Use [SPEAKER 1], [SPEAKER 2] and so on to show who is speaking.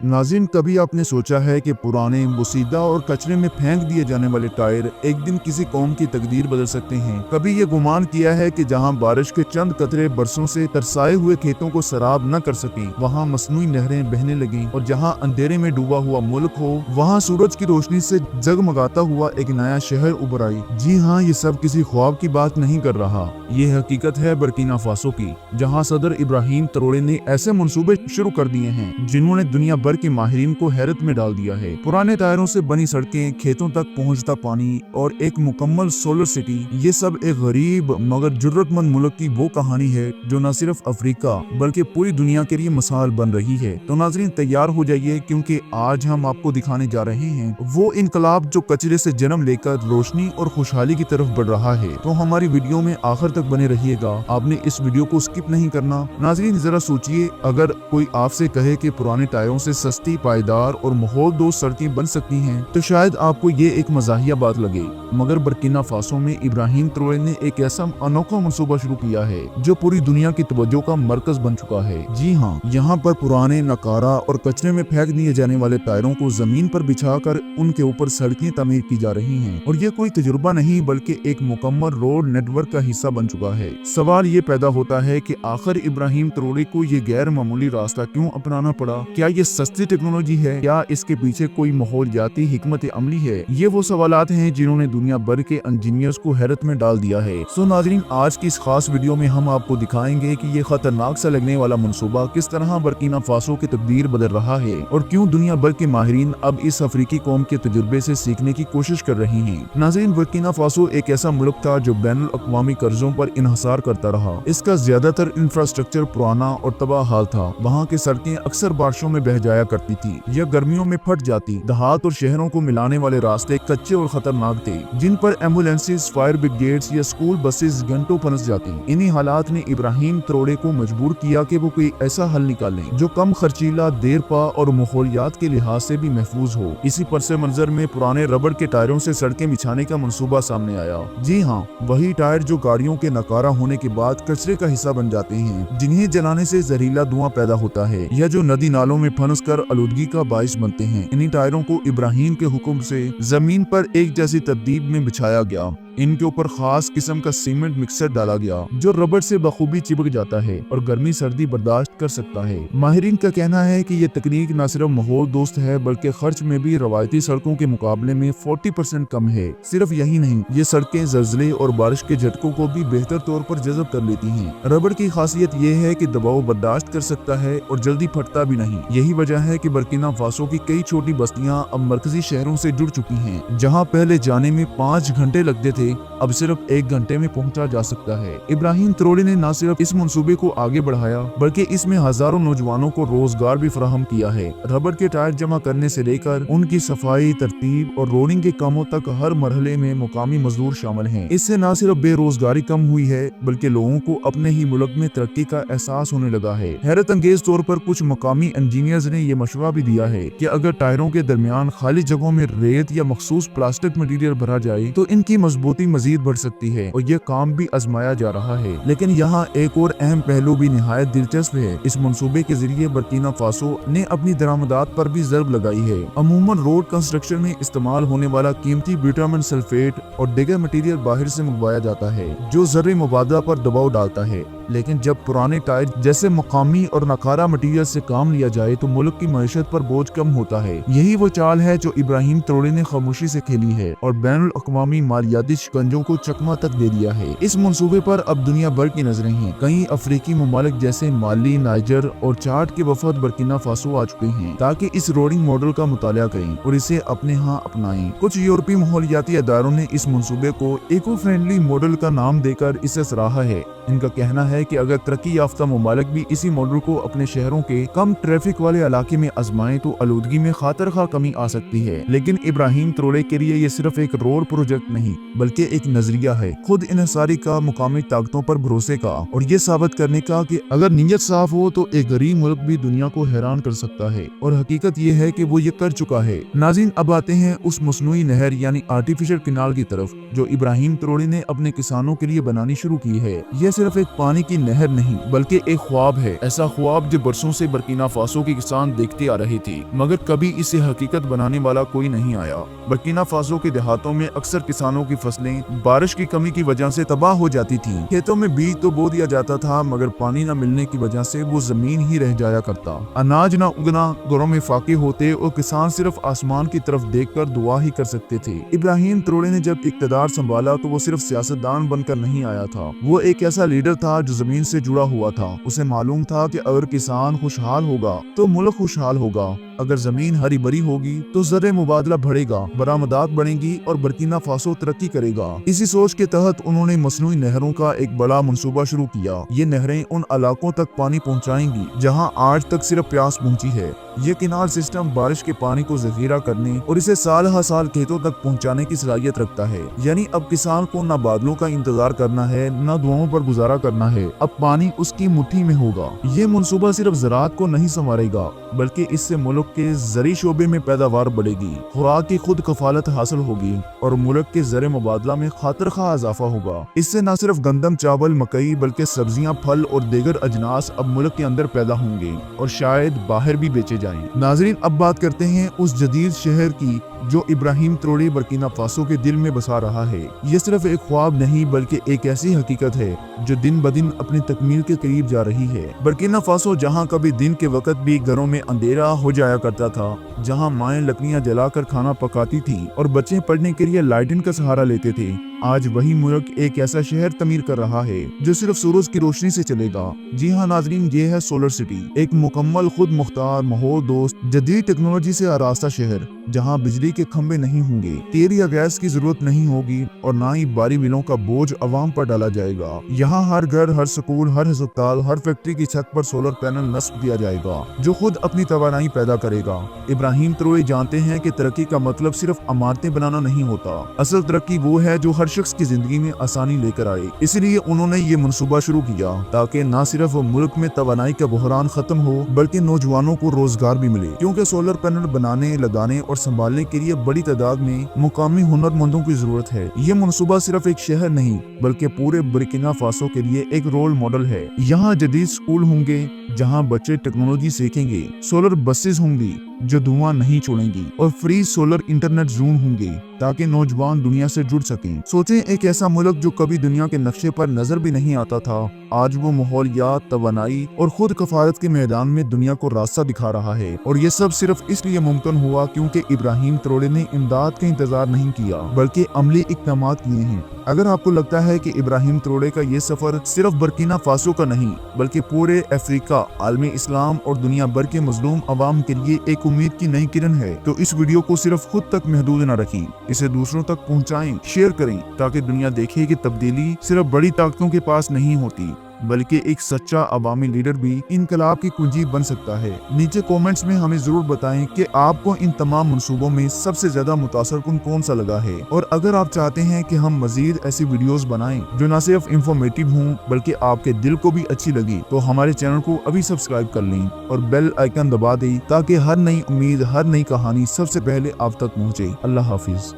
[SPEAKER 1] नाज़रीन, कभी आपने सोचा है कि पुराने, बोसीदा और कचरे में फेंक दिए जाने वाले टायर एक दिन किसी कौम की तकदीर बदल सकते हैं? कभी ये गुमान किया है कि जहां बारिश के चंद कतरे बरसों से तरसाए हुए खेतों को सराब न कर सकी, वहां मसनूई नहरें बहने लगीं, और जहां अंधेरे में डूबा हुआ मुल्क हो, वहां सूरज की रोशनी से जगमगाता हुआ एक नया शहर उभर आई। जी हाँ, ये सब किसी ख्वाब की बात नहीं कर रहा। ये हकीकत है बर्किना फासो की, जहाँ सदर इब्राहिम ट्रोरे ने ऐसे मंसूबे शुरू कर दिए हैं जिन्होंने दुनिया भर के माहिरीन को हैरत में डाल दिया है। पुराने टायरों से बनी सड़कें, खेतों तक पहुंचता पानी और एक मुकम्मल सोलर सिटी, ये सब एक गरीब मगर जुर्रतमंद मुल्क की वो कहानी है जो न सिर्फ अफ्रीका बल्कि पूरी दुनिया के लिए मिसाल बन रही है। तो नाज़रीन, तैयार हो जाइए, क्योंकि आज हम आपको दिखाने जा रहे हैं वो इनकलाब जो कचरे से जन्म लेकर रोशनी और खुशहाली की तरफ बढ़ रहा है। तो हमारी वीडियो में आखिर तक बने रहिएगा, आपने इस वीडियो को स्किप नहीं करना। नाज़रीन, जरा सोचिए, अगर कोई आपसे कहे कि पुराने टायरों से सस्ती, पायदार और माहौल दोस्त सड़कें बन सकती हैं, तो शायद आपको ये एक मजाहिया बात लगे, मगर बर्किना फासो में इब्राहिम ट्रोरे ने एक ऐसा अनोखा मंसूबा शुरू किया है जो पूरी दुनिया की तवज्जो का मरकज बन चुका है। जी हाँ, यहाँ पर पुराने, नकारा और कचरे में फेंक दिए जाने वाले टायरों को जमीन पर बिछाकर उनके ऊपर सड़कें तामीर की जा रही हैं, और ये कोई तजुर्बा नहीं बल्कि एक मुकम्मल रोड नेटवर्क का हिस्सा बन चुका है। सवाल ये पैदा होता है कि आखिर इब्राहिम ट्रोरे को ये गैर मामूली रास्ता क्यों अपनाना पड़ा? क्या ये सस्ती टेक्नोलॉजी है या इसके पीछे कोई माहौलियाती हिकमत अमली है? ये वो सवालात हैं जिन्होंने दुनिया भर के इंजीनियर्स को हैरत में डाल दिया है। सो नाज़रीन, आज की इस खास वीडियो में हम आपको दिखाएंगे कि ये खतरनाक सा लगने वाला मंसूबा किस तरह बर्किना फासो की तकदीर बदल रहा है, और क्यों दुनिया भर के माहिरीन अब इस अफ्रीकी कौम के तजुर्बे से सीखने की कोशिश कर रहे हैं। नाज़रीन, बर्किना फासो एक ऐसा मुल्क था जो बैनुल अक़वामी कर्जों पर इन्हिसार करता रहा। इसका ज्यादातर इंफ्रास्ट्रक्चर पुराना और तबाह हाल था। वहाँ की सड़कें अक्सर बारिशों में बह जाया करती थी या गर्मियों में फट जाती। देहात और शहरों को मिलाने वाले रास्ते कच्चे और खतरनाक थे, जिन पर एम्बुलेंसेस, फायर ब्रिगेड्स या स्कूल बसेस घंटों फंस जाती। इन्हीं हालात ने इब्राहिम ट्रोरे को मजबूर किया कि वो कोई ऐसा हल निकालें जो कम खर्चीला, देर पा और माहौलियात के लिहाज से भी महफूज हो। इसी पस मंजर में पुराने रबड़ के टायरों से सड़कें बिछाने का मंसूबा सामने आया। जी हाँ, वही टायर जो गाड़ियों के नकारा होने के बाद कचरे का हिस्सा बन जाते हैं, जिन्हें जलाने से जहरीला धुआं पैदा होता है या जो नदी नालों में फंस कर आलूदगी का बाइस बनते हैं। इन्हीं टायरों को इब्राहिम के हुक्म से जमीन पर एक जैसी तरतीब में बिछाया गया। इनके ऊपर खास किस्म का सीमेंट मिक्सर डाला गया जो रबड़ से बखूबी चिपक जाता है और गर्मी सर्दी बर्दाश्त कर सकता है। माहिरीन का कहना है कि ये तकनीक न सिर्फ माहौल दोस्त है बल्कि खर्च में भी रवायती सड़कों के मुकाबले में 40% कम है। सिर्फ यही नहीं, ये सड़कें ज़लज़ले और बारिश के झटकों को भी बेहतर तौर पर जज़ब कर लेती हैं। रबड़ की खासियत ये है कि दबाव बर्दाश्त कर सकता है और जल्दी फटता भी नहीं। यही वजह है कि बर्किना फासो की कई छोटी बस्तियां अब मरकजी शहरों से जुड़ चुकी हैं। जहां पहले जाने में 5 घंटे लगते थे, अब सिर्फ 1 घंटे में पहुंचा जा सकता है। इब्राहिम ट्रोरे ने न सिर्फ इस मंसूबे को आगे बढ़ाया बल्कि इसमें हजारों नौजवानों को रोजगार भी फराहम किया है। रबड़ के टायर जमा करने से लेकर उनकी सफाई, तरतीब और रोलिंग के कामों तक हर मरहले में मुकामी मजदूर शामिल हैं। इससे न सिर्फ बेरोजगारी कम हुई है बल्कि लोगों को अपने ही मुल्क में तरक्की का एहसास होने लगा है। हैरत अंगेज तौर पर कुछ मकामी इंजीनियर्स ने यह मशवरा भी दिया है कि अगर टायरों के दरमियान खाली जगहों में रेत या मखसूस प्लास्टिक मटीरियल भरा जाए तो इनकी मजबूती मजीद बढ़ सकती है, और ये काम भी आजमाया जा रहा है। लेकिन यहाँ एक और अहम पहलू भी निहायत दिलचस्प है। इस मंसूबे के जरिए बर्किना फासो ने अपनी दरामदात पर भी ज़रब लगाई है। अमूमन रोड कंस्ट्रक्शन में इस्तेमाल होने वाला कीमती बिटुमेन सल्फेट और दीगर मटीरियल बाहर से मंगवाया जाता है जो ज़र्री मुबादला पर दबाव डालता है। लेकिन जब पुराने टायर जैसे मकामी और नकारा मटीरियल से काम लिया जाए तो मुल्क की मईशत पर बोझ कम होता है। यही वो चाल है जो इब्राहिम ट्रोरे ने खामोशी से खेली है और बैनुल अक़वामी मालियाती शिकंजों को चकमा तक दे दिया है। इस मंसूबे पर अब दुनिया भर की नजरें हैं। कई अफ्रीकी ममालिक जैसे माली, नाइजर और चाड के वफद बर्किना फासो आ चुके हैं ताकि इस रोडिंग मॉडल का मुताला करें और इसे अपने यहाँ अपनाएं। कुछ यूरोपीय माहौलियाती अदारों ने इस मंसूबे को इको फ्रेंडली मॉडल का नाम देकर इसे सराहा है। इनका कहना है कि अगर तरक्की याफ्ता ममालिक भी इसी मॉडल को अपने शहरों के कम ट्रैफिक वाले इलाके में आजमाएं तो आलूदगी में खातरखा कमी आ सकती है। लेकिन इब्राहिम ट्रोरे के लिए ये सिर्फ एक रोड प्रोजेक्ट नहीं बल्कि एक नजरिया है, खुद इन्हिसारी का, मुकामी ताकतों पर भरोसे का, और ये साबित करने का कि अगर नीयत साफ हो तो एक गरीब मुल्क भी दुनिया को हैरान कर सकता है। और हकीकत ये है कि वो ये कर चुका है। नाज़रीन, अब आते हैं उस मसनूई नहर यानी आर्टिफिशियल कैनाल की तरफ जो इब्राहिम ट्रोरे ने अपने किसानों के लिए बनानी शुरू की है। यह सिर्फ एक पानी پانی کی نہر نہیں بلکہ ایک خواب ہے، ایسا خواب جو برسوں سے برکینا فاسو کے کسان دیکھتے آ رہے تھے، مگر کبھی اسے حقیقت بنانے والا کوئی نہیں آیا۔ برکینا فاسو کے دیہاتوں میں اکثر کسانوں کی فصلیں بارش کی کمی کی وجہ سے تباہ ہو جاتی تھیں۔ کھیتوں میں بیج تو بو دیا جاتا تھا مگر پانی نہ ملنے کی وجہ سے وہ زمین ہی رہ جایا کرتا، اناج نہ اگنا، گھروں میں فاقے ہوتے اور کسان صرف آسمان کی طرف دیکھ کر دعا ہی کر سکتے تھے۔ ابراہیم تروڑے نے جب اقتدار سنبھالا تو وہ صرف سیاستدان بن کر نہیں آیا تھا، وہ ایک ایسا لیڈر تھا جو زمین سے جڑا ہوا تھا۔ اسے معلوم تھا کہ اگر کسان خوشحال ہوگا تو ملک خوشحال ہوگا، اگر زمین ہری بھری ہوگی تو زر مبادلہ بڑھے گا، برآمدات بڑھیں گی اور برکینا فاسو ترقی کرے گا۔ اسی سوچ کے تحت انہوں نے مصنوعی نہروں کا ایک بڑا منصوبہ شروع کیا۔ یہ نہریں ان علاقوں تک پانی پہنچائیں گی جہاں آج تک صرف پیاس پہنچی ہے۔ یہ کینال سسٹم بارش کے پانی کو ذخیرہ کرنے اور اسے سال ہر سال کھیتوں تک پہنچانے کی صلاحیت رکھتا ہے، یعنی اب کسان کو نہ بادلوں کا انتظار کرنا ہے نہ دعاؤں پر گزارا کرنا ہے، اب پانی اس کی مٹھی میں ہوگا۔ یہ منصوبہ صرف زراعت کو نہیں سنوارے گا بلکہ اس سے ملک کے زرعی شعبے میں پیداوار بڑھے گی، خوراک کی خود کفالت حاصل ہوگی اور ملک کے زر مبادلہ میں خاطر خواہ اضافہ ہوگا۔ اس سے نہ صرف گندم، چاول، مکئی بلکہ سبزیاں، پھل اور دیگر اجناس اب ملک کے اندر پیدا ہوں گے اور شاید باہر بھی بیچے جائیں۔ ناظرین، اب بات کرتے ہیں اس جدید شہر کی جو ابراہیم تروڑے برکینا فاسو کے دل میں بسا رہا ہے۔ یہ صرف ایک خواب نہیں بلکہ ایک ایسی حقیقت ہے جو دن بدن اپنی تکمیل کے قریب جا رہی ہے۔ برکینا فاسو جہاں کبھی دن کے وقت بھی گھروں میں اندھیرا ہو جایا کرتا تھا، جہاں مائیں لکڑیاں جلا کر کھانا پکاتی تھیں اور بچے پڑھنے کے لیے لائٹن کا سہارا لیتے تھے، آج وہی ملک ایک ایسا شہر تعمیر کر رہا ہے جو صرف سورج کی روشنی سے چلے گا۔ جی ہاں ناظرین، یہ ہے سولر سٹی، ایک مکمل خود مختار، ماحول دوست، جدید ٹیکنالوجی سے آراستہ شہر جہاں بجلی کے کھمبے نہیں ہوں گے، تیل یا گیس کی ضرورت نہیں ہوگی اور نہ ہی باری بلوں کا بوجھ عوام پر ڈالا جائے گا۔ یہاں ہر گھر، ہر سکول، ہر ہسپتال، ہر فیکٹری کی چھت پر سولر پینل نصب دیا جائے گا جو خود اپنی توانائی پیدا کرے گا۔ ابراہیم تروڑے جانتے ہیں کہ ترقی کا مطلب صرف عمارتیں بنانا نہیں ہوتا، اصل ترقی وہ ہے جو ہر شخص کی زندگی میں آسانی لے کر آئے۔ اس لیے انہوں نے یہ منصوبہ شروع کیا تاکہ نہ صرف ملک میں توانائی کا بحران ختم ہو بلکہ نوجوانوں کو روزگار بھی ملے، کیونکہ سولر پینل بنانے، لگانے اور سنبھالنے کے لیے بڑی تعداد میں مقامی ہنر مندوں کی ضرورت ہے۔ یہ منصوبہ صرف ایک شہر نہیں بلکہ پورے برکینا فاسو کے لیے ایک رول ماڈل ہے۔ یہاں جدید سکول ہوں گے جہاں بچے ٹیکنالوجی سیکھیں گے، سولر بسز ہوں گی جو دھواں نہیں چھوڑیں گی اور فری سولر انٹرنیٹ زون ہوں گے تاکہ نوجوان دنیا سے جڑ سکیں۔ سوچیں، ایک ایسا ملک جو کبھی دنیا کے نقشے پر نظر بھی نہیں آتا تھا، آج وہ ماحولیات، توانائی اور خود کفالت کے میدان میں دنیا کو راستہ دکھا رہا ہے، اور یہ سب صرف اس لیے ممکن ہوا کیونکہ ابراہیم تروڑے نے امداد کا انتظار نہیں کیا بلکہ عملی اقدامات کیے ہیں۔ اگر آپ کو لگتا ہے کہ ابراہیم تروڑے کا یہ سفر صرف برکینا فاسو کا نہیں بلکہ پورے افریقہ، عالم اسلام اور دنیا بھر کے مظلوم عوام کے لیے ایک امید کی نئی کرن ہے، تو اس ویڈیو کو صرف خود تک محدود نہ رکھیں، اسے دوسروں تک پہنچائیں، شیئر کریں تاکہ دنیا دیکھے کہ تبدیلی صرف بڑی طاقتوں کے پاس نہیں ہوتی بلکہ ایک سچا عوامی لیڈر بھی انقلاب کی کنجی بن سکتا ہے۔ نیچے کومنٹس میں ہمیں ضرور بتائیں کہ آپ کو ان تمام منصوبوں میں سب سے زیادہ متاثر کن کون سا لگا ہے، اور اگر آپ چاہتے ہیں کہ ہم مزید ایسی ویڈیوز بنائیں جو نہ صرف انفارمیٹیو ہوں بلکہ آپ کے دل کو بھی اچھی لگی، تو ہمارے چینل کو ابھی سبسکرائب کر لیں اور بیل آئیکن دبا دیں تاکہ ہر نئی امید، ہر نئی کہانی سب سے پہلے آپ تک پہنچے۔ اللہ حافظ۔